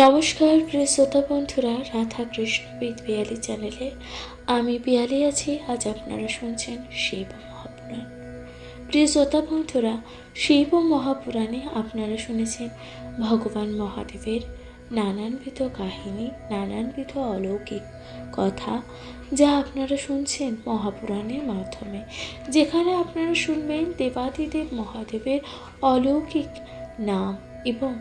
নমস্কার প্রিয় শ্রোতা বন্ধুরা, রাধা কৃষ্ণ বিদ পিয়ালি চ্যানেলে আমি পিয়ালি আছি। আজ আপনারা শুনছেন শিব মহাপুরাণ। প্রিয় শ্রোতা বন্ধুরা, শিব মহাপুরাণে আপনারা শুনেছেন ভগবান মহাদেবের নানানবিধ কাহিনী, নানানবিধ অলৌকিক কথা, যা আপনারা শুনছেন মহাপুরাণের মাধ্যমে, যেখানে আপনারা শুনবেন দেবাদিদেব মহাদেবের অলৌকিক নাম এবং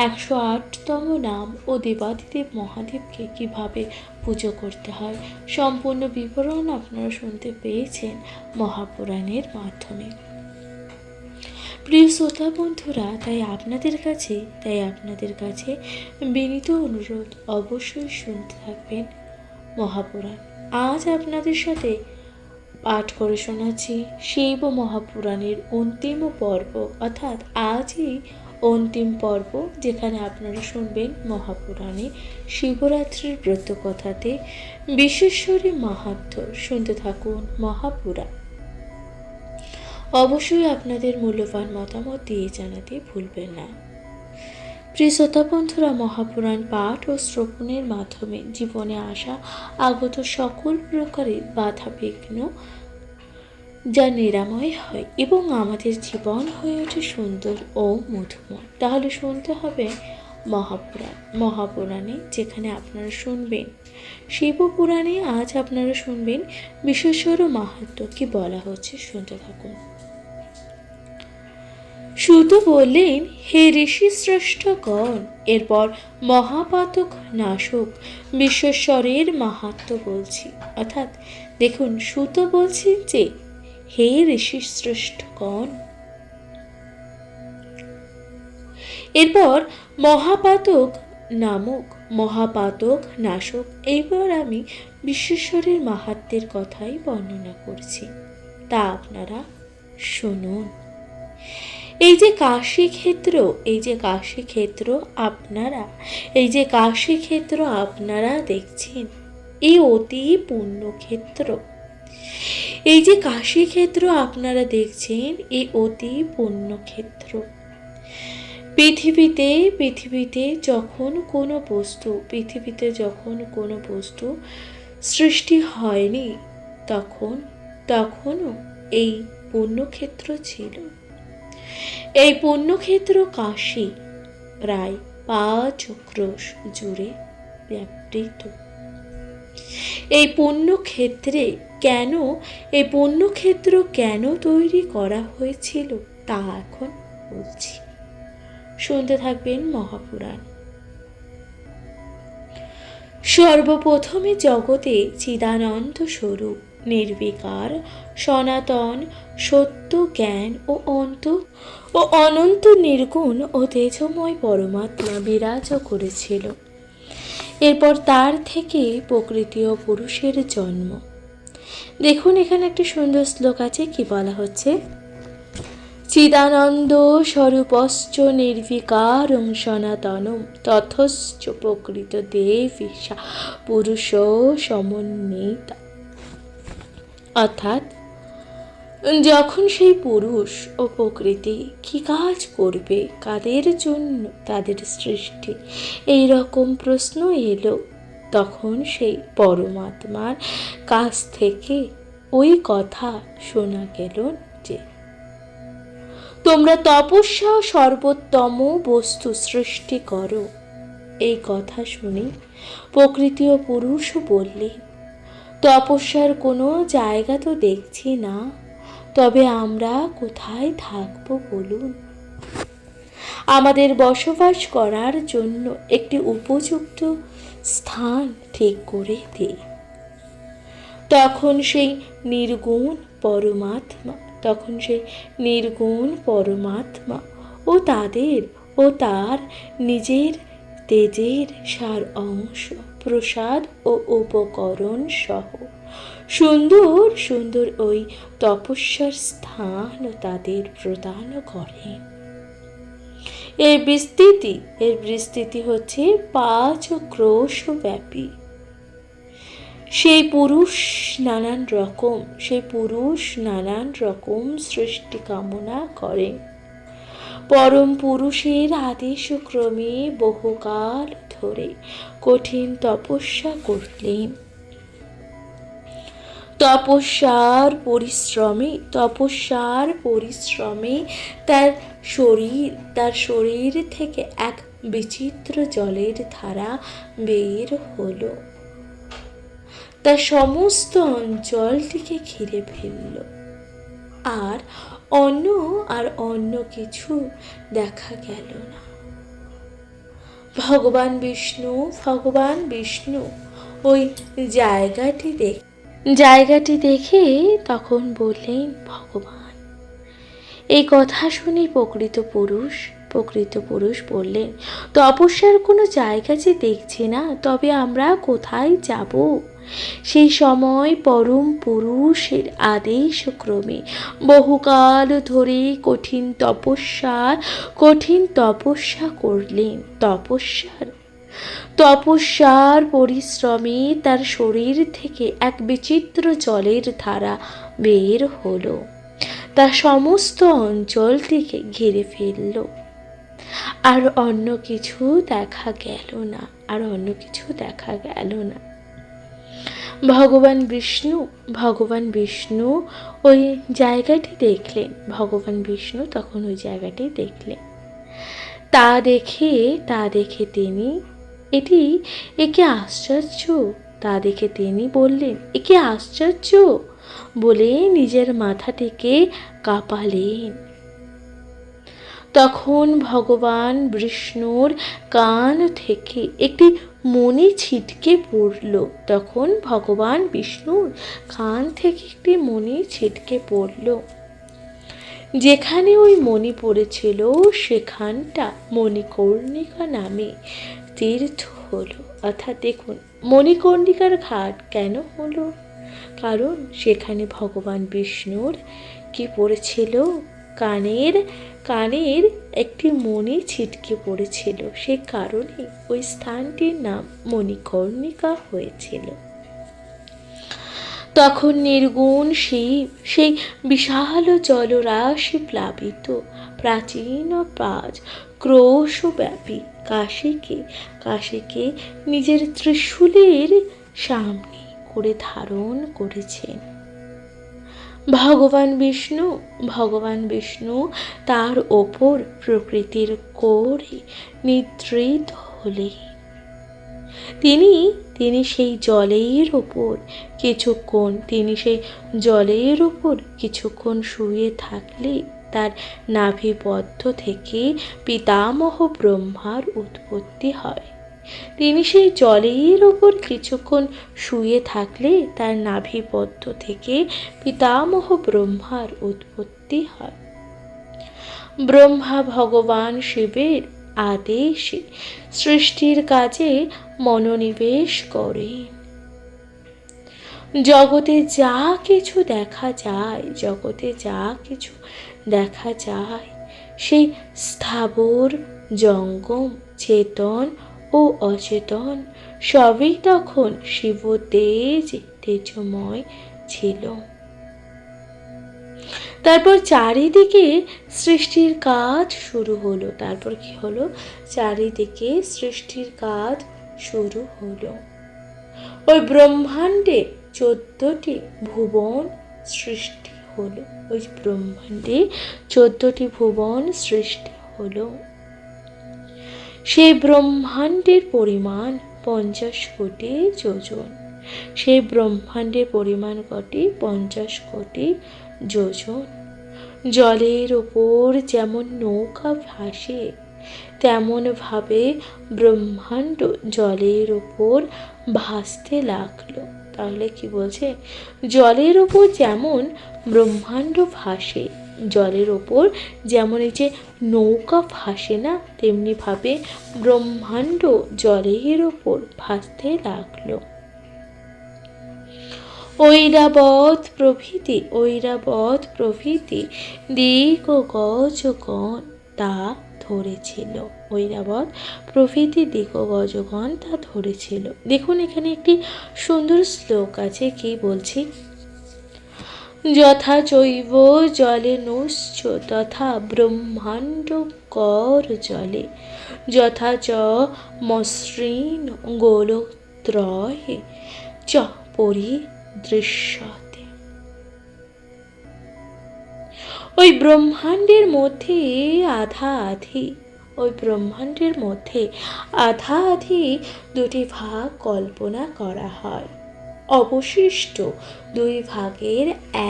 108তম নাম ও দেবাদিদেব মহাদেবকে কিভাবে পুজো করতে হয়, সম্পূর্ণ বিবরণ আপনারা শুনতে পেয়েছেন মহাপুরাণের মাধ্যমে। প্রিয় শ্রোতা বন্ধুরা, তাই আপনাদের কাছে বিনীত অনুরোধ, অবশ্যই শুনতে থাকবেন মহাপুরাণ। আজ আপনাদের সাথে পাঠ করে শোনাচ্ছি শিব মহাপুরাণের অন্তিম পর্ব, অর্থাৎ আজই অন্তিম পর্ব, যেখানে আপনারা শুনবেন মহাপুরাণে শিবরাত্রির ব্রতকথাতে বিশেশ্বরী মাহাত্ম্য। শুনতে থাকুন মহাপুরাণ। অবশ্যই আপনাদের মূল্যবান মতামত দিয়ে জানাতে ভুলবেন না। প্রিয় শ্রোতা বন্ধুরা, মহাপুরাণ পাঠ ও শ্রবণের মাধ্যমে জীবনে আসা আগত সকল প্রকারের বাধা বিঘ্ন যা নিরাময় হয় এবং আমাদের জীবন হয়ে ওঠে সুন্দর ও মধুময়। তাহলে শুনতে হবে মহাপুরাণে, যেখানে আপনারা শুনবেন শিবপুরাণে। আজ আপনারা শুনবেন বিশেশ্বর মাহাত্ম্য কি বলা হচ্ছে, শুনতে থাকুন। সুত বললেন, হে ঋষি শ্রেষ্ঠগণ, এরপর মহাপাতক নাশক বিশ্বশ্বরের মাহাত্ম্য বলছি। অর্থাৎ দেখুন, সুত বলছেন যে হে ঋষি শ্রেষ্ঠগণ, এরপর মহাপাতক নাশক, এইবার আমি বিশ্বশ্বরের মাহাত্ম্যের কথাই বর্ণনা করছি, তা আপনারা শুনুন। এই যে কাশী ক্ষেত্র আপনারা দেখছেন, এই অতি পুণ্যক্ষেত্র। এই যে কাশী ক্ষেত্র আপনারা দেখছেন, এই অতি পুণ্যক্ষেত্র। পৃথিবীতে যখন কোনো বস্তু সৃষ্টি হয়নি, তখনও এই পুণ্যক্ষেত্র ছিল। এই পুণ্যক্ষেত্র কাশী প্রায় 5 ক্রোশ জুড়ে ব্যাপৃত। এই পুণ্যক্ষেত্র কেন তৈরি করা হয়েছিল, তা এখন বলছি, শুনতে থাকবেন মহাপুরাণ। সর্বপ্রথমে জগতে চিদানন্দ স্বরূপ নির্বিকার সনাতন সত্য জ্ঞান ও অনন্ত নির্গুণ ও তেজময় পরমাত্মা বিরাজ করেছিল। এরপর তার থেকে প্রকৃতি ও পুরুষের জন্ম। দেখুন, এখানে একটি সুন্দর শ্লোক আছে, কি বলা হচ্ছে, চিদানন্দ স্বরূপশ্চ নির্বিকারং সনাতনম তথশ্চ প্রকৃত দেবী পুরুষ সমন্বিতা। অর্থাৎ যখন সেই পুরুষ ও প্রকৃতি কি কাজ করবে, কাদের জন্য তাদের সৃষ্টি, এই রকম প্রশ্ন এলো, তখন সেই পরমাত্মার কাছ থেকে ওই কথা শোনা গেল যে তোমরা তপস্যা সর্বোত্তম বস্তু সৃষ্টি করো। এই কথা শুনে প্রকৃতি ও পুরুষ বললে, তপস্যার কোনো জায়গা তো দেখছি না, তবে আমরা কোথায় থাকব বলুন? আমাদের বসবাস করার জন্য একটি উপযুক্ত স্থান ঠিক করে দে। তখন সেই নির্গুণ পরমাত্মা ও তার নিজের তেজের সার অংশ, প্রসাদ ও উপকরণ সহ সুন্দর ওই তপস্যার স্থান তাদের প্রদান করেন। এর বিস্তৃতি হচ্ছে 5 ক্রোশ ব্যাপী। সেই পুরুষ নানান রকম সৃষ্টি কামনা করেন। পরম পুরুষের আদেশ ক্রমে বহুকাল ধরে কঠিন তপস্যা করলেন। তপস্যার পরিশ্রমে তার শরীর থেকে এক বিচিত্র জলের ধারা বের হলো, তার সমস্ত অঞ্চলটিকে ঘিরে ফেলল। আর অন্য কিছু দেখা গেল না। ভগবান বিষ্ণু ওই জায়গাটি দেখে তখন বললেন, ভগবান। এই কথা শুনে প্রকৃত পুরুষ বললেন, তপস্যার কোনো জায়গা যে দেখছি না, তবে আমরা কোথায় যাব? সেই সময় পরম পুরুষের আদেশ ক্রমে বহুকাল ধরে কঠিন তপস্যা করলেন। তপস্যার পরিশ্রমে তার শরীর থেকে এক বিচিত্র জলের ধারা বের হলো, তার সমস্ত অঞ্চলটিকে ঘিরে ফেলল। আর অন্য কিছু দেখা গেল না। ভগবান বিষ্ণু ওই জায়গাটি দেখলেন। তখন ওই জায়গাটি দেখলেন। তা দেখে তিনি একে আশ্চর্য, তা দেখে তিনি বললেন, একে আশ্চর্য বলে নিজের মাথাটিকে কাঁপালেন। তখন ভগবান বিষ্ণুর কান থেকে একটি মণি ছিটকে পড়ল। যেখানে ওই মণি পড়েছিল সেখানটা মণিকর্ণিকা নামে তীর্থ হলো। অর্থাৎ দেখুন, মণিকর্ণিকার ঘাট কেন হলো? কারণ সেখানে ভগবান বিষ্ণুর কি পড়েছিল? কানের একটি মণি ছিটকে পড়েছিল। সে কারণে ওই স্থানটির নাম মণিকর্ণিকা হয়েছিল। তখন নির্গুণ শিব সেই বিশাল জলরাশি প্লাবিত প্রাচীন পাজ ক্রোশব্যাপী কাশীকে নিজের ত্রিশূলের সামনে করে ধারণ করেছেন। ভগবান বিষ্ণু তার ওপর প্রকৃতির কোরে নিদ্রিত হলেন। তিনি সেই জলের ওপর কিছুক্ষণ শুয়ে থাকলে তার নাভিবদ্ধ থেকে পিতামহ ব্রহ্মার উৎপত্তি হয়। ব্রহ্মা ভগবান শিবের আদেশে সৃষ্টির কাজে মনোনিবেশ করেন। জগতে যা কিছু দেখা যায় সেই স্থাবর জঙ্গম চেতন ও অচেতন সবই তখন শিব তেজময় ছিল। তারপর চারিদিকে সৃষ্টির কাজ শুরু হলো। ওই ব্রহ্মাণ্ডে 14টি ভুবন সৃষ্টি হলো। সেই ব্রহ্মাণ্ডের পরিমাণ 50 কোটি যোজন। জলের ওপর যেমন নৌকা ভাসে, তেমন ভাবে ব্রহ্মাণ্ড জলের ওপর ভাসতে লাগলো। তাহলে কি বলছে? জলের ওপর যেমন ব্রহ্মাণ্ড ভাসে, জলের ওপর যেমন এই যে নৌকা ভাসে না, তেমনি ভাবে ব্রহ্মাণ্ড জলের ওপর ভাসতে লাগলো। ঐরাবত প্রভৃতি দিগগজগণ তা ধরেছিল। দেখুন, এখানে একটি সুন্দর শ্লোক আছে। কি বলছি? যথা চৈব জলে নুশ্চ তথা ব্রহ্মাণ্ড কর জলে যথা চ মসৃণ গোলত্রয়ে চ পরিদৃশ্যতে। ওই ব্রহ্মাণ্ডের মধ্যে আধা আধি দুটি ভাগ কল্পনা করা হয়। অবশিষ্ট দুই ভাগের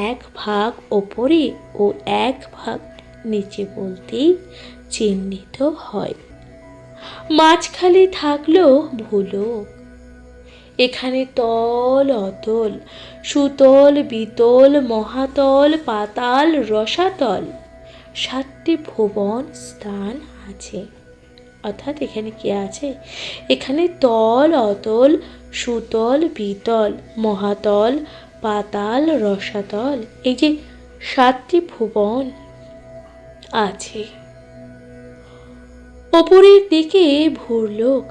এক ভাগ ওপরে ও এক ভাগ নিচে বলতেই চিহ্নিত হয়। মাঝখানে থাকলো ভূলোক। এখানে তল অতল, সুতল বিতল, মহাতল পাতাল রসাতল 7টি ভুবন স্থান আছে। অর্থাৎ এখানে কি আছে? এখানে তল অতল সুতল বিতল মহাতল পাতাল রসাতল, এই যে 7টি ভুবন আছে। ওপরের দিকে ভূলোক,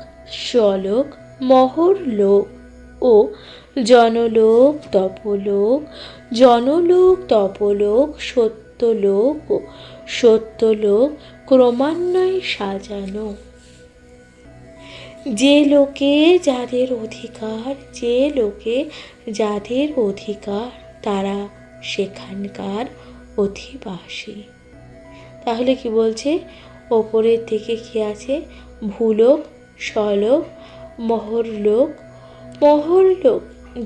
স্বলোক, মহরলোক ও জনলোক তপলোক সত্যলোক ক্রমান্বয়ে সাজানো। যে লোকে যাদের অধিকার তারা সেখানকার অধিবাসী। তাহলে কি বলছে? ওপরের দিকে কি আছে? ভূলোক, স্বলোক, মহরলোক,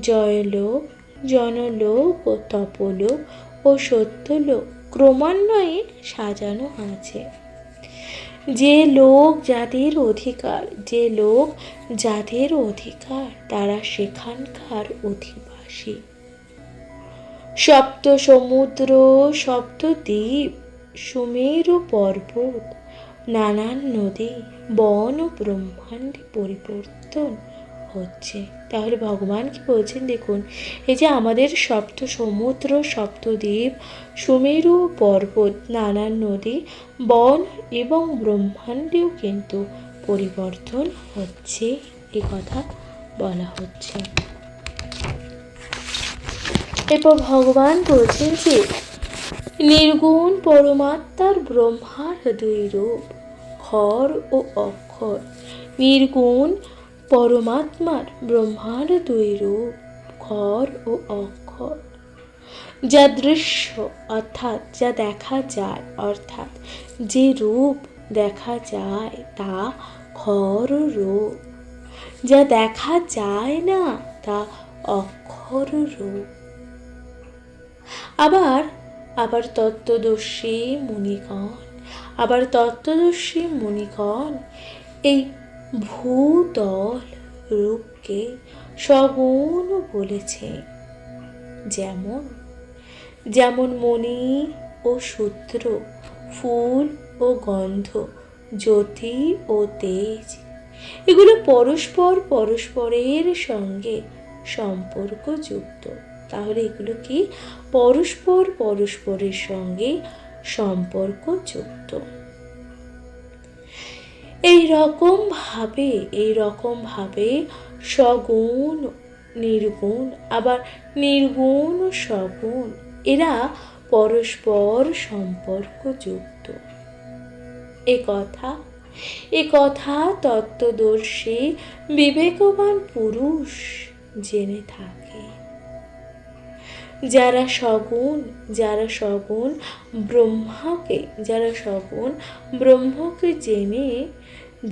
জয়লোক, জনলোক ও তপলোক ও সত্যলোক ক্রমান্বয়ে সাজানো আছে। যে লোক যাদের অধিকার তারা সেখানকার অধিবাসী। সপ্ত সমুদ্র, সপ্ত দ্বীপ, সুমেরু পর্বত, নানান নদী, বন ও ব্রহ্মাণ্ডে পরিবর্তন হচ্ছে। তাহলে ভগবান কি বলছেন দেখুন, এই যে আমাদের সপ্ত সমুদ্র, সপ্ত দ্বীপ, সুমেরু পর্বত, নানান নদী, বন এবং ব্রহ্মাণ্ডেও কিন্তু পরিবর্তন হচ্ছে, এ কথা বলা হচ্ছে। এরপর ভগবান বলছেন যে নির্গুণ পরমাত্মার ব্রহ্মার দুই রূপ, ক্ষর ও অক্ষর। নির্গুণ পরমাত্মার ব্রহ্মার দুই রূপ, ক্ষর ও অক্ষর। যা দৃশ্য অর্থাৎ যা দেখা যায়, অর্থাৎ যে রূপ দেখা যায় তা ক্ষর রূপ, যা দেখা যায় না তা অক্ষর রূপ। আবার তত্ত্বদর্শী মুনিগণ এই ভূতল রূপকে সগুণ বলেছে। যেমন মণি ও সূত্র, ফুল ও গন্ধ, জ্যোতি ও তেজ, এগুলো পরস্পরের সঙ্গে সম্পর্কযুক্ত। তাহলে এগুলো কি? পরস্পরের সঙ্গে সম্পর্কযুক্ত। এই রকম ভাবে সগুণ নির্গুণ, আবার নির্গুণ ও সগুণ, এরা পরস্পর সম্পর্কযুক্ত। এ কথা তত্ত্বদর্শী বিবেকবান পুরুষ জেনে থাকে। যারা সগুণ ব্রহ্মকে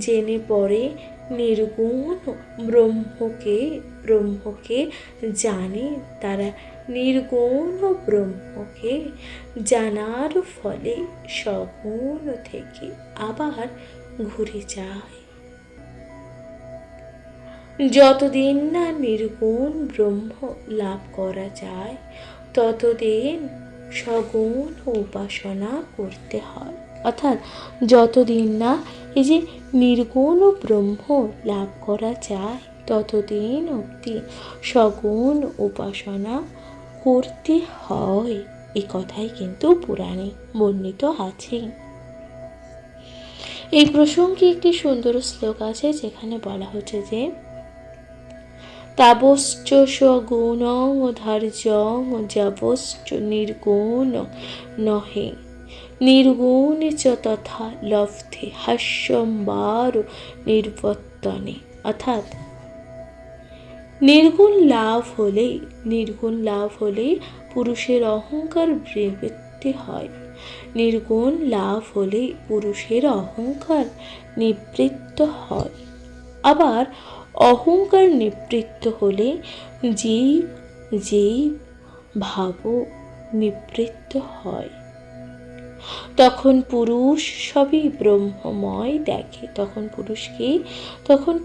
জেনে পরে নির্গুণ ব্রহ্মকে জানে, তারা নির্গুণ ব্রহ্মকে জানার ফলে সগুণ থেকে আবার ঘুরে যায়। যতদিন না নির্গুণ ব্রহ্ম লাভ করা যায় ততদিন সগুণ উপাসনা করতে হয়। অর্থাৎ যতদিন না এই যে নির্গুণ ব্রহ্ম লাভ করা যায় ততদিন অবধি সগুণ উপাসনা করতে হয়, এ কথাই কিন্তু পুরাণে বর্ণিত আছে। এই প্রসঙ্গে একটি সুন্দর শ্লোক আছে যেখানে বলা হচ্ছে যে তাবশ্চ স্বগুণং ধার্যং যবশ্চ নির্গুণ নহে নির্গুণে চ তথা লব্ধে হাস্যম্বার নির্বর্তনে। অর্থাৎ নির্গুণ লাভ হলে পুরুষের অহংকার নিবৃত্তি হয়। নির্গুণ লাভ হলে পুরুষের অহংকার নিবৃত্ত হয়। আবার অহংকার নিবৃত্ত হলে জীব ভাব নিবৃত্ত হয়। তখন পুরুষ সবই ব্রহ্মময় দেখে। তখন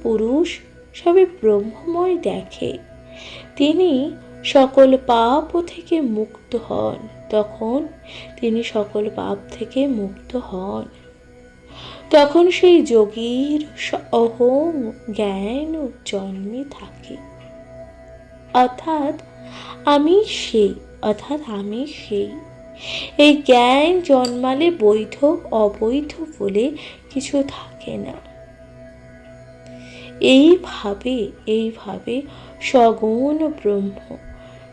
পুরুষ সবই ব্রহ্মময় দেখে। তিনি সকল পাপ থেকে মুক্ত হন। তখন সেই যোগীর অহং জ্ঞান জন্মে থাকে। অর্থাৎ আমি সেই। এই জ্ঞান জন্মালে বৈধ অবৈধ বলে কিছু থাকে না। এইভাবে সগুণ ব্রহ্ম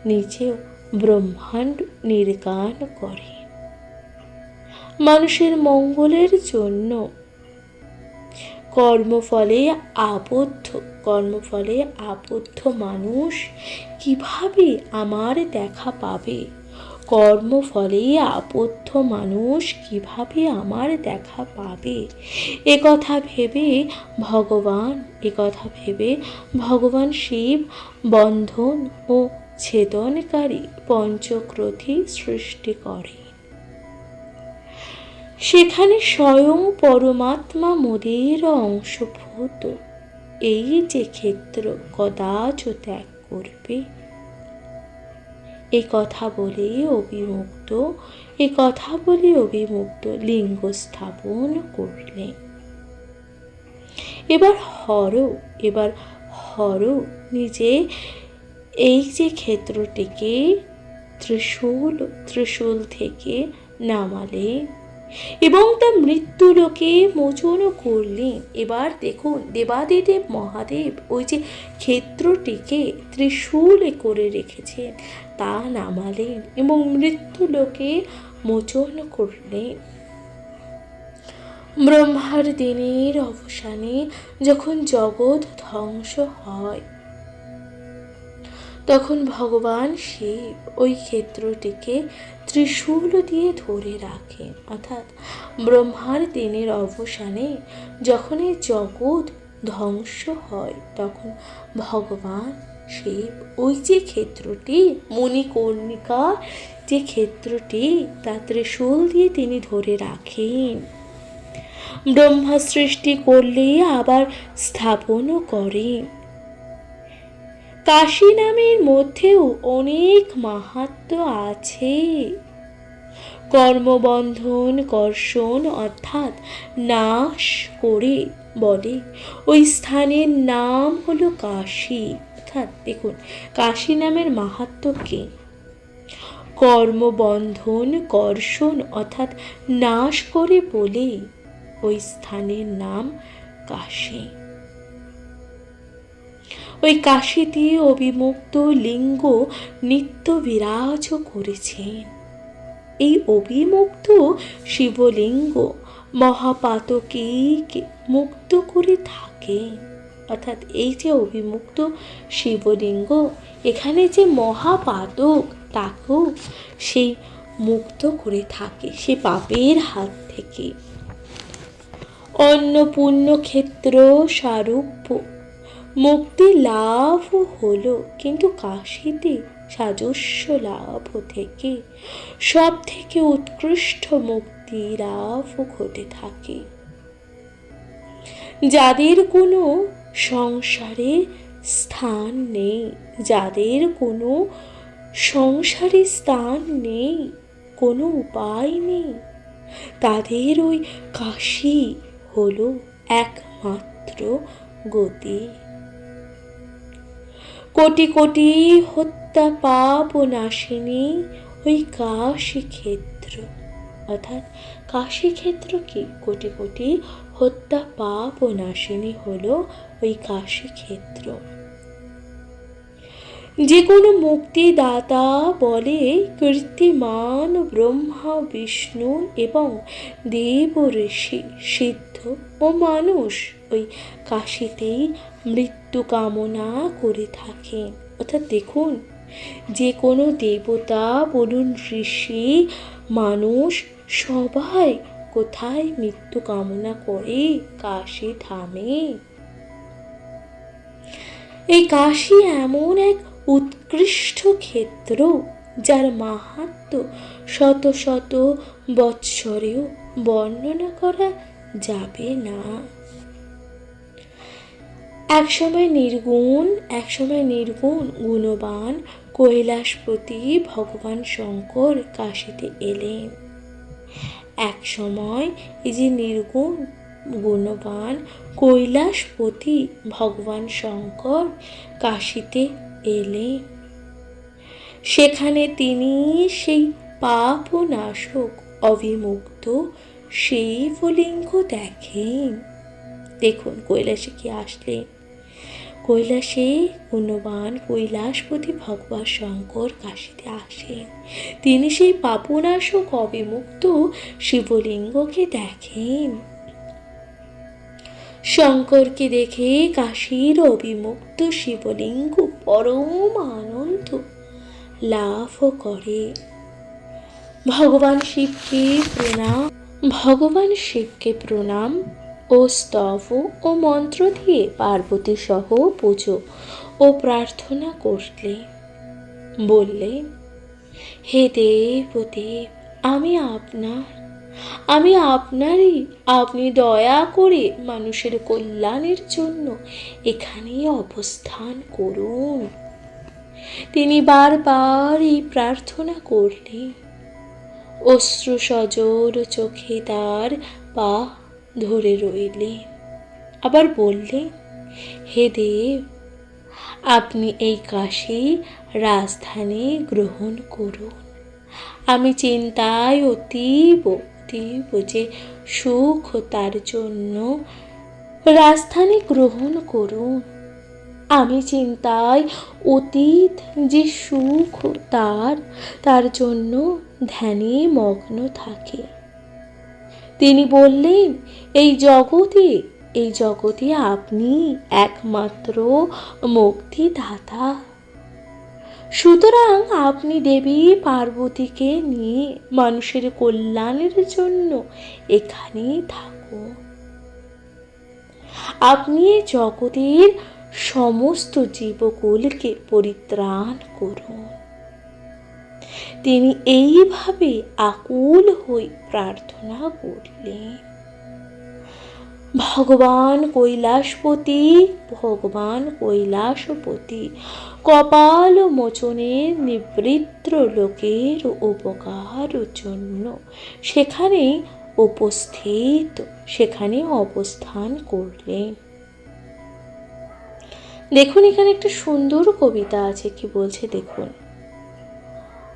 নিজে ব্রহ্মাণ্ড নির্গান করে। মানুষের মঙ্গলের জন্য কর্মফলে আবদ্ধ মানুষ কিভাবে আমার দেখা পাবে? একথা ভেবে ভগবান শিব বন্ধন ও ছেদনকারী পঞ্চক্রোধী সৃষ্টি করে। সেখানে স্বয়ং পরমাত্মা মোদের অংশভূত। এই যে ক্ষেত্র কদাচ ত্যাগ করবে, এ কথা বলে অবিমুক্ত লিঙ্গ স্থাপন করলেন। এবার হর নিজে এই যে ক্ষেত্রটিকে ত্রিশূল থেকে নামালেন এবং তা মৃত্যুলোকে মোচন করলেন। এবার দেখুন, দেবাদিদেব মহাদেব ওই যে ক্ষেত্রটিকে ত্রিশূল করে রেখেছেন তা নামালেন এবং মৃত্যুলোকে মোচন করলেন। ব্রহ্মার দিনের অবসানে যখন জগৎ ধ্বংস হয়, তখন ভগবান শিব ওই ক্ষেত্রটিকে ত্রিশূল দিয়ে ধরে রাখেন। অর্থাৎ ব্রহ্মার দিনের অবসানে যখন এই জগৎ ধ্বংস হয়, তখন ভগবান শিব ওই যে ক্ষেত্রটি মণিকর্ণিকা যে ক্ষেত্রটি তা ত্রিশূল দিয়ে তিনি ধরে রাখেন। ব্রহ্মা সৃষ্টি করলে আবার স্থাপনও করেন। কাশী নামের মধ্যেও অনেক মাহাত্ম্য আছে। কর্মবন্ধন কর্ষণ অর্থাৎ নাশ করে বলে ওই স্থানের নাম হলো কাশী। অর্থাৎ দেখুন, কাশী নামের মাহাত্ম্য কি? কর্মবন্ধন কর্ষণ অর্থাৎ নাশ করে বলে ওই স্থানের নাম কাশী। ওই কাশীতে অবিমুক্ত লিঙ্গ নিত্য বিরাজ করেছেন। এই অবিমুক্ত শিবলিঙ্গ মহাপাতকে মুক্ত করে থাকেন। অর্থাৎ এই যে অবিমুক্ত শিবলিঙ্গ, এখানে যে মহাপাতক তাকেও সেই মুক্ত করে থাকে সে পাপের হাত থেকে। অন্য পুণ্যক্ষেত্র স্বরূপ মুক্তি লাভ হলো, কিন্তু কাশীতে সাজস্য লাভ থেকে সব থেকে উৎকৃষ্ট মুক্তি লাভ ঘটে থাকে। যাদের কোনো সংসারে স্থান নেই, কোনো উপায় নেই, তাদের ওই কাশী হলো একমাত্র গতি। কোটি কোটি হত্যা পাপ নাশিনী ওই কাশী ক্ষেত্র। অর্থাৎ কাশী ক্ষেত্র কি? কোটি কোটি হত্যা পাপ নাশিনী হলো ওই কাশী ক্ষেত্র। যে কোনো মুক্তিদাতা বলে কীর্তিমান ব্রহ্মা বিষ্ণু এবং দেব ঋষি সিদ্ধ ও মানুষ ওই কাশিতেই মৃত্যু কামনা করে থাকেন। অর্থাৎ দেখুন, যে কোনো দেবতা বলুন, ঋষি, মানুষ, সবাই কোথায় মৃত্যু কামনা করে? কাশী ধামে। এই কাশী এমন এক উৎকৃষ্ট ক্ষেত্র যার মাহাত্ম্য শত শত বৎসরেও বর্ণনা করা যাবে না। একসময় নির্গুণ গুণবান কৈলাসপতি ভগবান শঙ্কর কাশীতে এলেন। এক সময় এই যে নির্গুণ গুণবান কৈলাসপতি ভগবান শঙ্কর কাশীতে এলেন। সেখানে তিনি সেই পাপনাশক অবিমুক্ত শিবলিঙ্গ দেখেন। দেখুন, কৈলাসে কি আসলেন? কৈলাসে গুণবান কৈলাসপতি ভগবান শঙ্কর কাশীতে আসেন। তিনি সেই পাপনাশক অবিমুক্ত শিবলিঙ্গকে দেখেন। শঙ্করকে দেখে কাশীর অবিমুক্ত শিবলিঙ্গ পরম আনন্দ লাভ করে। ভগবান শিবকে প্রণাম ও স্তব ও মন্ত্র দিয়ে পার্বতী সহ পুজো ও প্রার্থনা করলে বললেন, হে দেবদেব, আমি আপনারই, আপনি দয়া করে মানুষের কল্যাণের জন্য এখানে অবস্থান করুন। তিনি বারবার এই প্রার্থনা করলেন। অশ্রু সজল চোখে তার পা ধরে রইলেন। আবার বললেন, হে দেব, আপনি এই কাশী রাজধানী গ্রহণ করুন। আমি চিন্তায় অতীব যে সুখ তার জন্য রাজধানী গ্রহণ করুন। আমি চিন্তায় অতীত যে সুখ তার জন্য ধ্যানে মগ্ন থাকে। তিনি বললেন, এই জগতে আপনি একমাত্র মুক্তিদাতা। সুতরাং আপনি দেবী পার্বতীকে নিয়ে মানুষের কল্যাণের জন্য এখানে থাকুন। আপনি জগতের সমস্ত জীবকুলকে পরিত্রাণ করুন। তিনি এইভাবে আকুল হয়ে প্রার্থনা করলেন। ভগবান কৈলাসপতি কপাল মোচনের নিবৃত্ত লোকের উপকার জন্য সেখানে অবস্থান করলেন। দেখুন, এখানে একটা সুন্দর কবিতা আছে, কি বলছে দেখুন।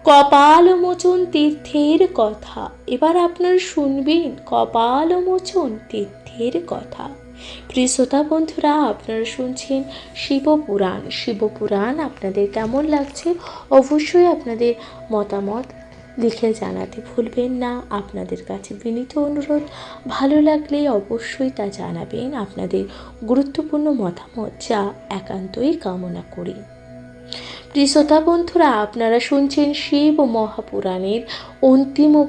কপালমোচন তীর্থের কথা। এবার আপনারা শুনবেন কপালমোচন তীর্থের কথা। প্রিয় শ্রোতা বন্ধুরা, আপনারা শুনছেন শিবপুরাণ। আপনাদের কেমন লাগছে অবশ্যই আপনাদের মতামত লিখে জানাতে ভুলবেন না। আপনাদের কাছে বিনীত অনুরোধ, ভালো লাগলে অবশ্যই তা জানাবেন আপনাদের গুরুত্বপূর্ণ মতামত, যা একান্তই কামনা করি। প্রিয় শ্রোতা বন্ধুরা, আপনারা শুনছেন শিব মহাপুরাণের অন্তিম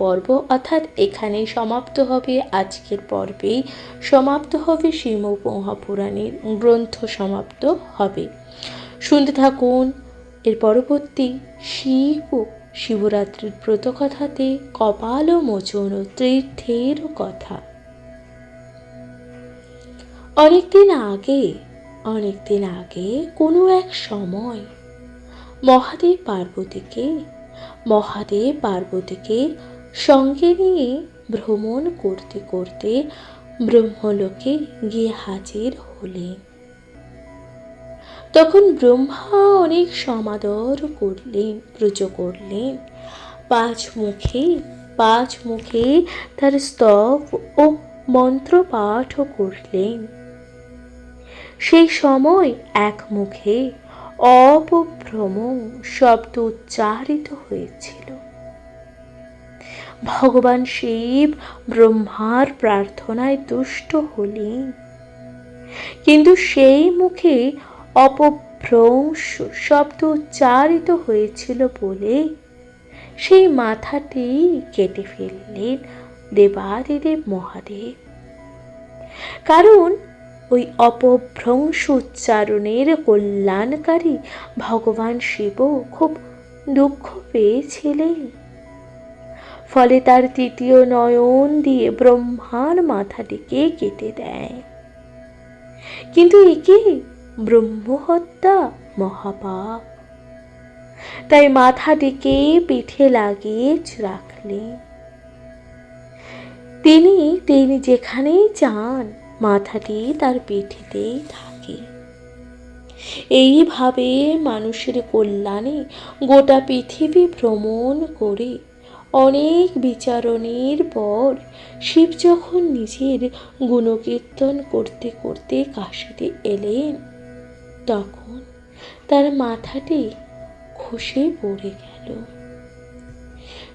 পর্ব, অর্থাৎ এখানেই সমাপ্ত হবে, আজকের পর্বেই সমাপ্ত হবে শিব মহাপুরাণের গ্রন্থ সমাপ্ত হবে। শুনতে থাকুন এর পরবর্তী শিবরাত্রির ব্রতকথাতে কপালমোচন তীর্থের কথা। অনেকদিন আগে কোনো এক সময় মহাদেব পার্বতীকে সঙ্গে নিয়ে ভ্রমণ করতে করতে ব্রহ্মলোকে গিয়ে হাজির হলেন। তখন ব্রহ্মা অনেক সমাদর করলেন, পুজো করলেন। পাঁচ মুখে তার স্তব ও মন্ত্র পাঠ করলেন। সেই সময় এক মুখে অপভ্রম শব্দ উচ্চারিত হয়েছিল। ভগবান শিব ব্রহ্মার প্রার্থনায় তুষ্ট হলেন, কিন্তু সেই মুখে অপভ্রংশ শব্দ উচ্চারিত হয়েছিল বলে সেই মাথাটি কেটে ফেললেন দেবাদিদেব মহাদেব। কারণ ওই অপভ্রংশ উচ্চারণের কল্যাণকারী ভগবান শিব খুব দুঃখ পেয়েছিলেন। ফলে তার তৃতীয় নয়ন দিয়ে ব্রহ্মার মাথাটিকে কেটে দেয়। কিন্তু একে ব্রহ্মহত্যা মহাপাপ, তাই মাথাটিকে পিঠে লাগিয়ে রাখলেন। তিনি যেখানেই যান মাথাটি তার পিঠেতেই থাকে। এইভাবে মানুষের কল্যাণে গোটা পৃথিবী ভ্রমণ করে অনেক বিচারণের পর শিব যখন নিজের গুণকীর্তন করতে করতে কাশীতে এলেন, তখন তার মাথাটি খসে পড়ে গেল।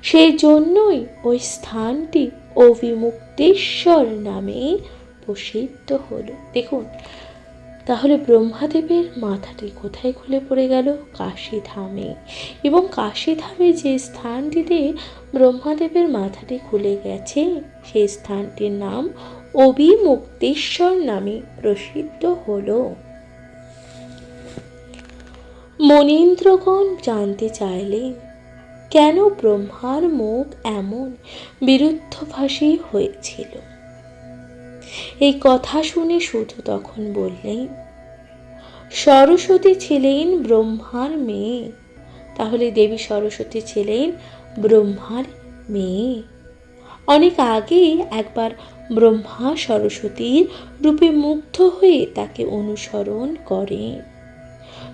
সেই জন্যই ওই স্থানটি অভিমুক্তেশ্বর নামে প্রসিদ্ধ হলো। দেখুন, তাহলে ব্রহ্মাদেবের মাথাটি কোথায় খুলে পড়ে গেল? কাশীধামে। এবং কাশীধামে যে স্থানটিতে ব্রহ্মাদেবের মাথাটি খুলে গেছে, সেই স্থানটির নাম অভিমুক্তেশ্বর নামে প্রসিদ্ধ হলো। মনীন্দ্রগণ জানতে চাইলেন, কেন ব্রহ্মার মুখ এমন বিরুদ্ধভাষী হয়েছিল? এই কথা শুনে শুধু তখন বললেন, সরস্বতী ছিলেন ব্রহ্মার মেয়ে। তাহলে দেবী সরস্বতী ছিলেন ব্রহ্মার মেয়ে। অনেক আগে একবার ব্রহ্মা সরস্বতীর রূপে মুগ্ধ হয়ে তাকে অনুসরণ করেন।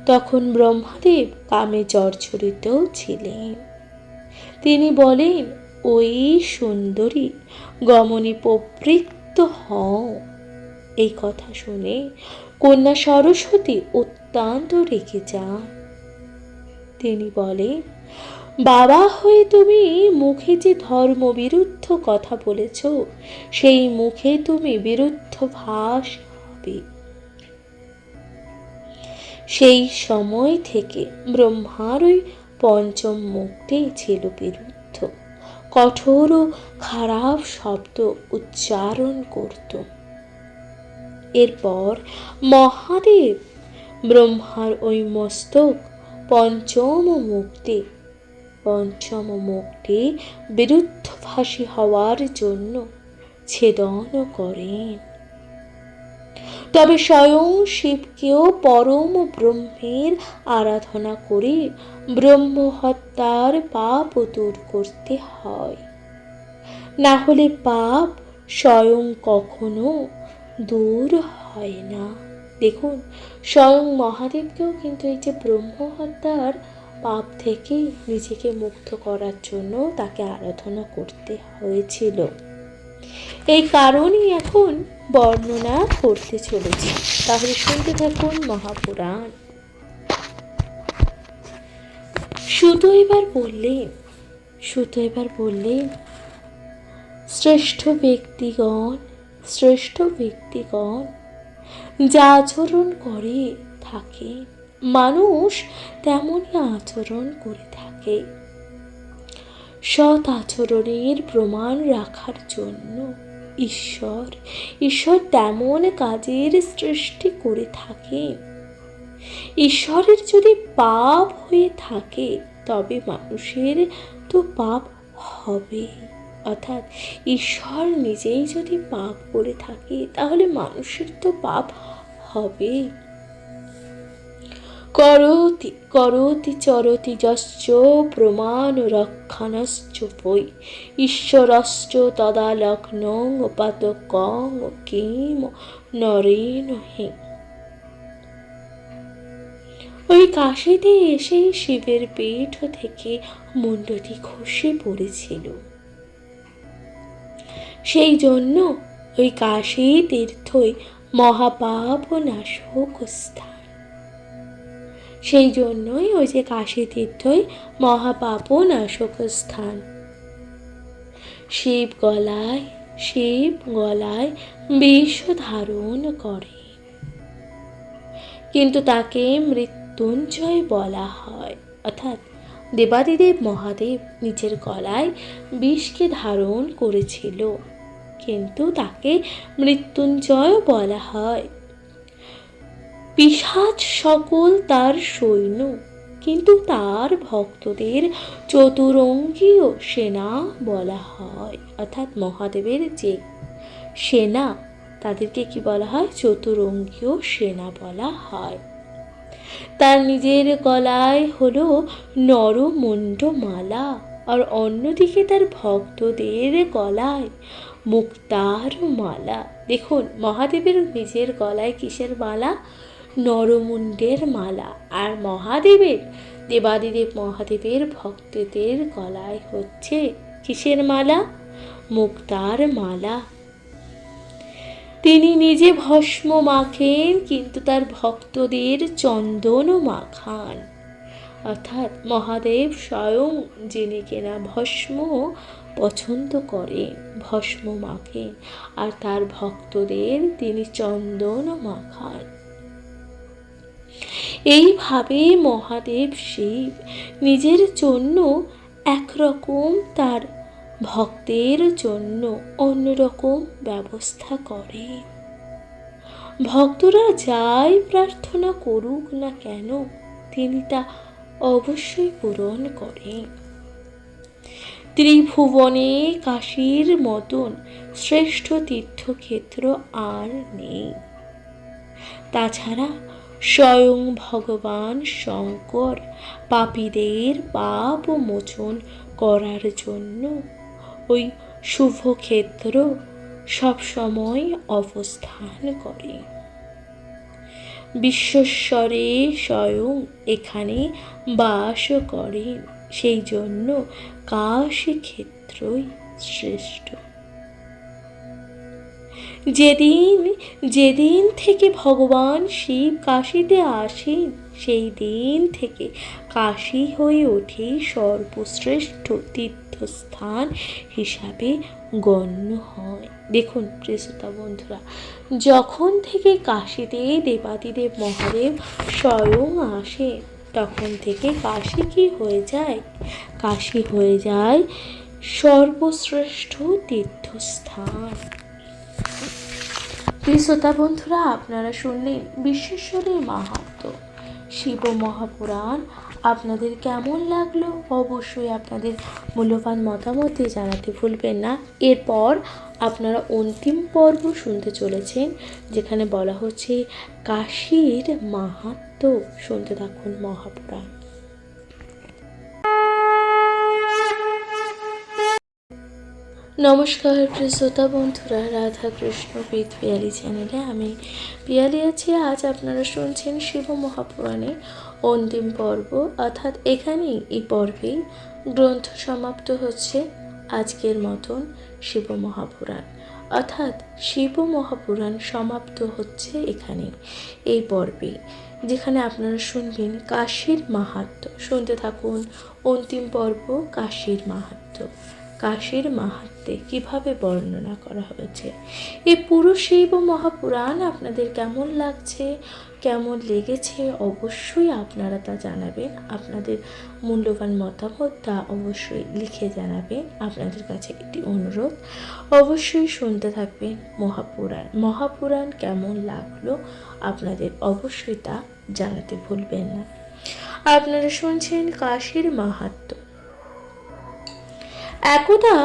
তখন ব্রহ্মাদেব কামে জর্জরিত ছিলেন। তিনি বলেন, ওই সুন্দরী গমনী প্রবৃত্ত হও। এই কথা শুনে কন্যা সরস্বতী অত্যন্ত রেগে যান। তিনি বলেন, বাবা হয়ে তুমি মুখে যে ধর্ম বিরুদ্ধ কথা বলেছ, সেই মুখে তুমি বিরুদ্ধ ভাষ হবে। সেই সময় থেকে ব্রহ্মার ওই পঞ্চম মুখটি ছিল বিরুদ্ধ, কঠোর ও খারাপ শব্দ উচ্চারণ করত। এরপর মহাদেব ব্রহ্মার ওই মস্তক পঞ্চম মুখটি বিরুদ্ধভাষী হওয়ার জন্য ছেদন করেন। তবে স্বয়ং শিবকেও পরম ব্রহ্মের আরাধনা করে ব্রহ্ম হত্যার পাপ দূর করতে হয়, না হলে পাপ স্বয়ং কখনো দূর হয় না। দেখুন, স্বয়ং মহাদেবকেও কিন্তু এই যে ব্রহ্ম হত্যার পাপ থেকে নিজেকে মুক্ত করার জন্য তাকে আরাধনা করতে হয়েছিল। এই কারণই এখন বর্ণনা করতে চলেছি। তাহলে শুনতে থাকুন মহাপুরাণ। সুত এবার বললেন, শ্রেষ্ঠ ব্যক্তিগণ যা আচরণ করে থাকে, মানুষ তেমনই আচরণ করে থাকে। সৎ আচরণের প্রমাণ রাখার জন্য ঈশ্বর তেমন কাজের সৃষ্টি করে থাকেন। ঈশ্বরের যদি পাপ হয়ে থাকে, তবে মানুষের তো পাপ হবে। অর্থাৎ ঈশ্বর নিজেই যদি পাপ করে থাকে, তাহলে মানুষের তো পাপ হবে। করোতি চরতি যশ্চ প্রমাণ রক্ষণশ্চ বৈ ঈশ্বরশ্চ তদা লগ্নং পাতকং কিম নরেন হে। ওই কাশীতে এসে শিবের পীঠ থেকে মুন্ডটি খসে পড়েছিল। সেই জন্য ওই কাশী তীর্থই মহাপাপ নাশক স্থান। সেই জন্যই ওই যে কাশী তীর্থই মহাপাপ নাশক স্থান। শিব গলায় বিষ ধারণ করে, কিন্তু তাকে মৃত্যুঞ্জয় বলা হয়। অর্থাৎ দেবাদিদেব মহাদেব নিজের গলায় বিষকে ধারণ করেছিল, কিন্তু তাকে মৃত্যুঞ্জয় বলা হয়। পিশাচ সকল তার সৈন্য, কিন্তু তার ভক্তদের চতুরঙ্গীয় সেনা বলা হয়। অর্থাৎ মহাদেবের যে সেনা, তাদেরকে কি বলা হয়? চতুরঙ্গীয় সেনা বলা হয়। তার নিজের গলায় হলো নরমুণ্ড মালা, আর অন্যদিকে তার ভক্তদের গলায় মুক্তার মালা। দেখুন, মহাদেবের নিজের গলায় কিসের মালা? নরমুণ্ডের মালা। আর দেবাদিদেব মহাদেবের ভক্তদের গলায় হচ্ছে কিসের মালা? মুক্তার মালা। তিনি নিজে ভস্ম মাখেন, কিন্তু তার ভক্তদের চন্দন মাখান। অর্থাৎ মহাদেব স্বয়ং যিনি কিনা ভস্ম পছন্দ করেন, ভস্ম মাখেন, আর তার ভক্তদের তিনি চন্দন মাখান। এইভাবে মহাদেব শিব নিজের জন্য একরকম, তার ভক্তের জন্য অন্যরকম ব্যবস্থা করে। ভক্তরা যাই প্রার্থনা করুক না কেন, তিনি তা অবশ্যই পূরণ করেন। ত্রিভুবনে কাশীর মতন শ্রেষ্ঠ তীর্থক্ষেত্র আর নেই। তাছাড়া স্বয়ং ভগবান শঙ্কর পাপীদের পাপ মোচন করার জন্য ওই শুভ ক্ষেত্র সবসময় অবস্থান করে। বিশ্বস্বরে স্বয়ং এখানে বাস করেন, সেই জন্য কাশী ক্ষেত্রই শ্রেষ্ঠ। যেদিন থেকে ভগবান শিব কাশীতে আসেন, সেই দিন থেকে কাশী হয়ে ওঠে সর্বশ্রেষ্ঠ তীর্থস্থান হিসাবে গণ্য হয়। দেখুন প্রিয় শ্রোতা বন্ধুরা, যখন থেকে কাশীতে দেবাদিদেব মহাদেব স্বয়ং আসে, তখন থেকে কাশী কি হয়ে যায়? কাশী হয়ে যায় সর্বশ্রেষ্ঠ তীর্থস্থান। প্রিয় শ্রোতা বন্ধুরা, আপনারা শুনলেন বিশ্বেশ্বরের মাহাত্ম্য, শিব মহাপুরাণ। আপনাদের কেমন লাগলো অবশ্যই আপনাদের মূল্যবান মতামত দিয়ে জানাতে ভুলবেন না। এরপর আপনারা অন্তিম পর্ব শুনতে চলেছেন, যেখানে বলা হচ্ছে কাশীর মাহাত্ম্য। শুনতে থাকুন মহাপুরাণ। নমস্কার প্রিয় শ্রোতা বন্ধুরা, রাধা কৃষ্ণ বিদ পিয়ালি চ্যানেলে আমি পিয়ালি আছি। আজ আপনারা শুনছেন শিব মহাপুরাণের অন্তিম পর্ব, অর্থাৎ এখানেই এই পর্বেই গ্রন্থ সমাপ্ত হচ্ছে। আজকের মতন শিব মহাপুরাণ, অর্থাৎ শিব মহাপুরাণ সমাপ্ত হচ্ছে এখানে এই পর্বে, যেখানে আপনারা শুনবেন কাশীর মাহাত্ম্য। শুনতে থাকুন অন্তিম পর্ব, কাশীর মাহাত্ম্য। কাশীর মাহাত্ম্যে কিভাবে বর্ণনা করা হয়েছে এই পুরো শিব মহাপুরাণ আপনাদের কেমন লাগছে, কেমন লেগেছে অবশ্যই আপনারা তা জানাবেন। আপনাদের মূল্যবান মতামত তা অবশ্যই লিখে জানাবেন। আপনাদের কাছে একটি অনুরোধ, অবশ্যই শুনতে থাকবেন মহাপুরাণ কেমন লাগলো আপনাদের অবশ্যই তা জানাতে ভুলবেন না। আপনারা শুনছেন কাশীর মাহাত্ম্য। একদা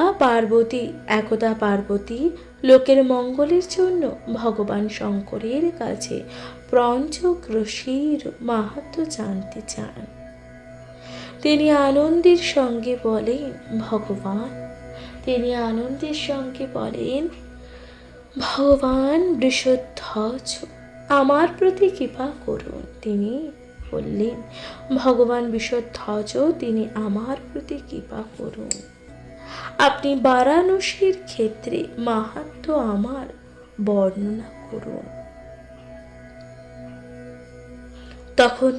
পার্বতী লোকের মঙ্গলের জন্য ভগবান শঙ্করের কাছে পঞ্চক্রোশীর মাহাত্ম্য জানতে চান। তিনি আনন্দের সঙ্গে বলেন, ভগবান বৃষধ্বজ আমার প্রতি কৃপা করুন। তিনি বললেন, ভগবান বৃষধ্বজ তিনি আমার প্রতি কৃপা করুন। আপনি বারাণসীর ক্ষেত্রে মাহাত্ম্য আমার বর্ণনা করুন। তখন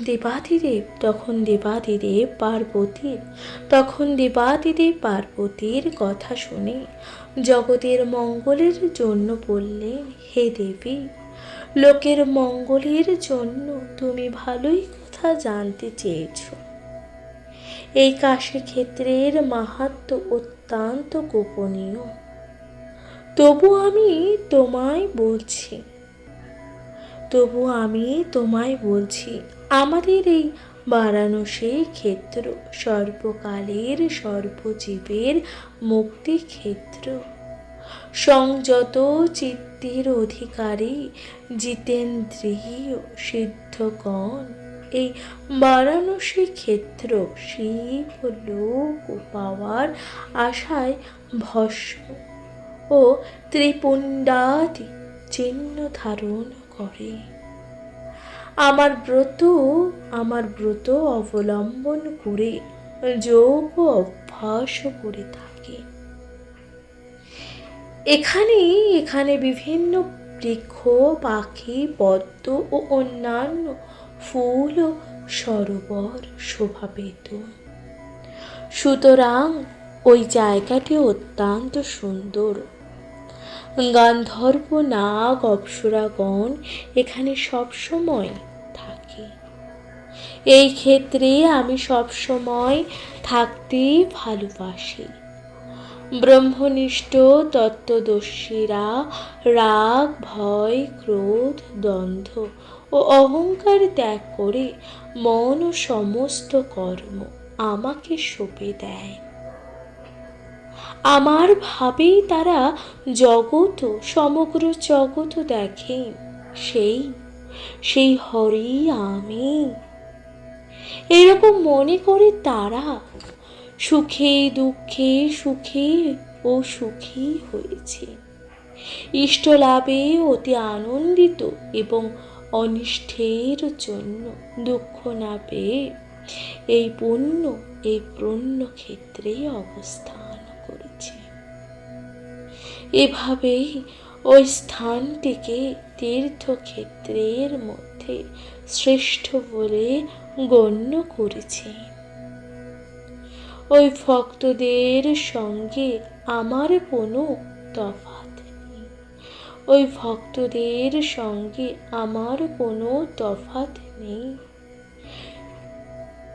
দেবাদিদেব পার্বতীর কথা শুনে জগতের মঙ্গলের জন্য বললেন, হে দেবী, লোকের মঙ্গলের জন্য তুমি ভালোই কথা জানতে চেয়েছ। এই কাশী ক্ষেত্রের মাহাত্ম্য অত্যন্ত গোপনীয়, তবু আমি তোমায় বলছি, আমাদের এই বারাণসী ক্ষেত্র সর্বকালের সর্বজীবের মুক্তি ক্ষেত্র। সংযত চিত্তের অধিকারী জিতেন্দ্রিয় সিদ্ধগণ এই বারাণসী ক্ষেত্র শিব লোক পাওয়ার আশায় ভস্ম ও ত্রিপুণ্ডাদি চিহ্ন ধারণ করে। আমার ব্রত অবলম্বন করে যোগ অভ্যাস করে থাকে। এখানে বিভিন্ন বৃক্ষ, পাখি, পদ্ম ও অন্যান্য ফুল ও সরোবর শোভা পেত। সুতরাং ওই জায়গাটি অত্যন্ত সুন্দর। গান্ধর্ব, নাগ, অপ্সরাগণ এখানে সবসময় থাকে। এই ক্ষেত্রে আমি সবসময় থাকতে ভালোবাসি। ব্রহ্মনিষ্ঠ তত্ত্বদর্শীরা রাগ, ভয়, ক্রোধ, দ্বন্দ্ব ও অহংকার ত্যাগ করে মন ও সমস্ত কর্ম আমাকে সঁপে দেয়। আমার ভাবেই তারা সমগ্র জগৎ দেখেন। সেই হরি আমি। এরকম মনে করে তারা সুখে দুঃখে সুখী হয়েছে। ইষ্ট লাভে অতি আনন্দিত এবং অনিষ্টের জন্য দুঃখ না পেয়ে এই পুণ্য ক্ষেত্রে অবস্থান করেছে। এভাবেই ওই স্থানটিকে তীর্থক্ষেত্রের মধ্যে শ্রেষ্ঠ বলে গণ্য করেছে। ওই ভক্তদের সঙ্গে আমার কোনো তফাৎ নেই।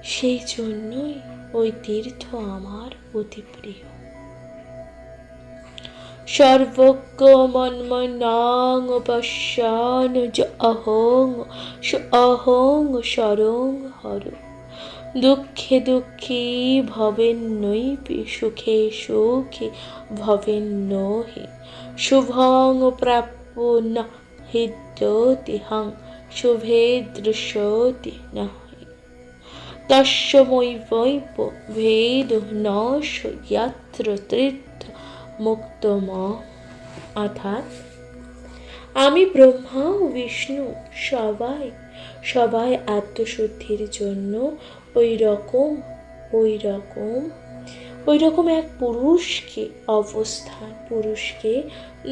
সেই জন্যই ওই তীর্থ আমার অতি প্রিয়। সর্বজ্ঞ মন্মনাং পশ্যান অহং শরং হর। দুঃখে দুঃখী ভবেন্নৈপি সুখে সুখে ভবেন্নহি। শুভং প্রাপ্য ন হৃদ্যতি হং শুভে দৃশ্যতি নাহি। তস্মৈবৈব ভেদ ন যত্র তীর্থ মুক্তম। অর্থাৎ আমি ব্রহ্মা ও বিষ্ণু সবাই আত্মশুদ্ধির জন্য ওই রকম এক পুরুষকে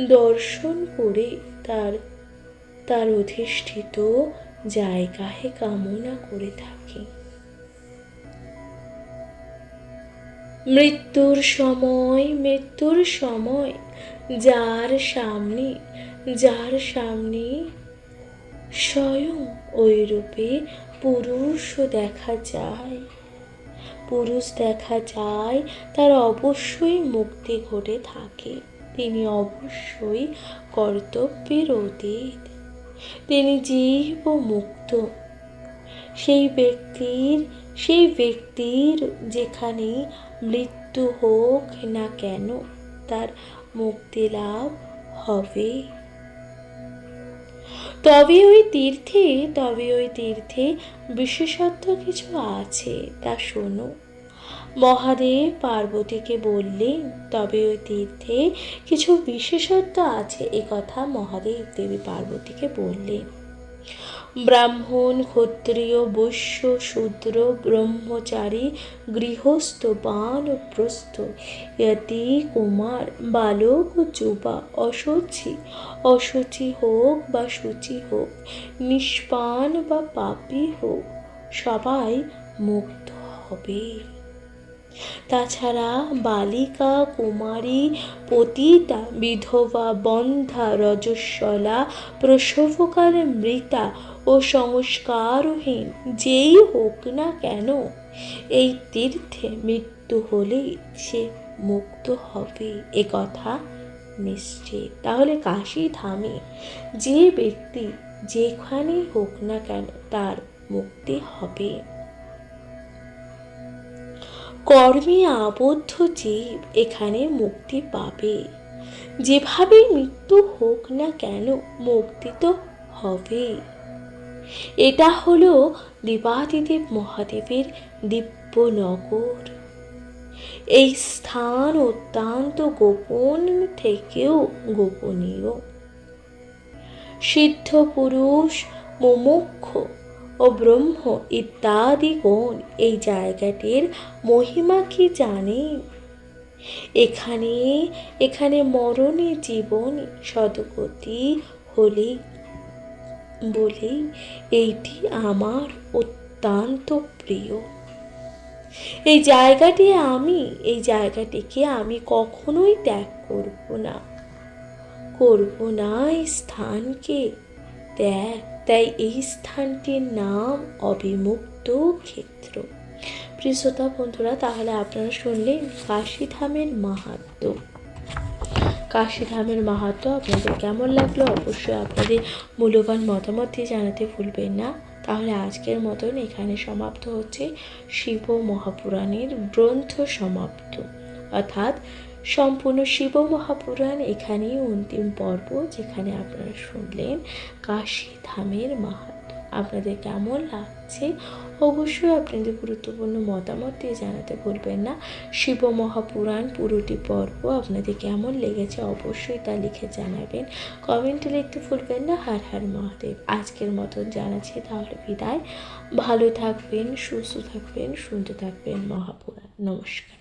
দর্শন করে তার অধিষ্ঠিত জায়গায় কামনা করে থাকি। মৃত্যুর সময় যার সামনে স্বয়ং ওই রূপে পুরুষ দেখা যায়, তার অবশ্যই মুক্তি ঘটে থাকে। তিনি অবশ্যই কর্তব্যের অতীত, তিনি জীব মুক্ত। সেই ব্যক্তির যেখানে মৃত্যু হোক না কেন তার মুক্তি লাভ হবে। তবে ওই তীর্থে বিশেষত্ব কিছু আছে, তা শোনো। মহাদেব পার্বতীকে বললেন, তবে ওই তীর্থে কিছু বিশেষত্ব আছে, এ কথা মহাদেব দেবী পার্বতীকে বললেন। ব্রাহ্মণ, ক্ষত্রিয়, বৈশ্য, শূদ্র, ব্রহ্মচারী, গৃহস্থ, বানপ্রস্থ, যতি, কুমার, বালক ও যুবা, অশুচি হোক বা শুচি হোক, নিষ্পান বা পাপী হোক, সবাই মুক্ত হবে। তাছাড়া বালিকা, কুমারী, পতিতা, বিধবা, বন্ধা, রজস্বলা, প্রসবকালে মৃতা ও সংস্কারহীন যেই হোক না কেন, এই তীর্থে মৃত্যু হলেই সে মুক্ত হবে, এ কথা নিশ্চিত। তাহলে কাশী ধামে যে ব্যক্তি যেখানেই হোক না কেন তার মুক্তি হবে। কর্মে আবদ্ধ জীব এখানে মুক্তি পাবে। যেভাবে মৃত্যু হোক না কেন মুক্তি তো হবে। এটা হলো দেবাদিদেব মহাদেবের দিব্যনগর। এই স্থান অত্যন্ত গোপন থেকেও গোপনীয়। সিদ্ধ পুরুষ, মুমুক্ষ ও ব্রহ্ম ইত্যাদি গণ এই জায়গাটির মহিমা কি জানেন? এখানে মরণে জীবন সদ্গতি হলে বলেই এইটি আমার অত্যন্ত প্রিয়। এই জায়গাটিকে আমি কখনোই ত্যাগ করব না এই স্থানকে ত্যাগ। তাই এই স্থানটির নাম অবিমুক্ত ক্ষেত্র। প্রিয় শ্রোতা বন্ধুরা, তাহলে আপনারা শুনলেন কাশীধামের মাহাত্ম্য। কাশীধামের মাহাত্ম্য আপনাদের কেমন লাগলো অবশ্যই আপনাদের মূল্যবান মতামত দিয়ে জানাতে ভুলবেন না। তাহলে আজকের মতন এখানে সমাপ্ত হচ্ছে শিব মহাপুরাণের গ্রন্থ সমাপ্ত, অর্থাৎ সম্পূর্ণ শিব মহাপুরাণ এখানেই অন্তিম পর্ব, যেখানে আপনারা শুনলেন কাশীধামের মাহাত্ম্য। আপনাদের কেমন লাগছে অবশ্যই আপনাদের গুরুত্বপূর্ণ মতামত দিয়ে জানাতে ভুলবেন না। শিব মহাপুরাণ পুরোটি পর্ব আপনাদের কেমন লেগেছে অবশ্যই তা লিখে জানাবেন, কমেন্টে লিখতে ভুলবেন না। হর হর মহাদেব। আজকের মতন জানাচ্ছি তাহলে বিদায়। ভালো থাকবেন, সুস্থ থাকবেন, শুনতে থাকবেন মহাপুরাণ। নমস্কার।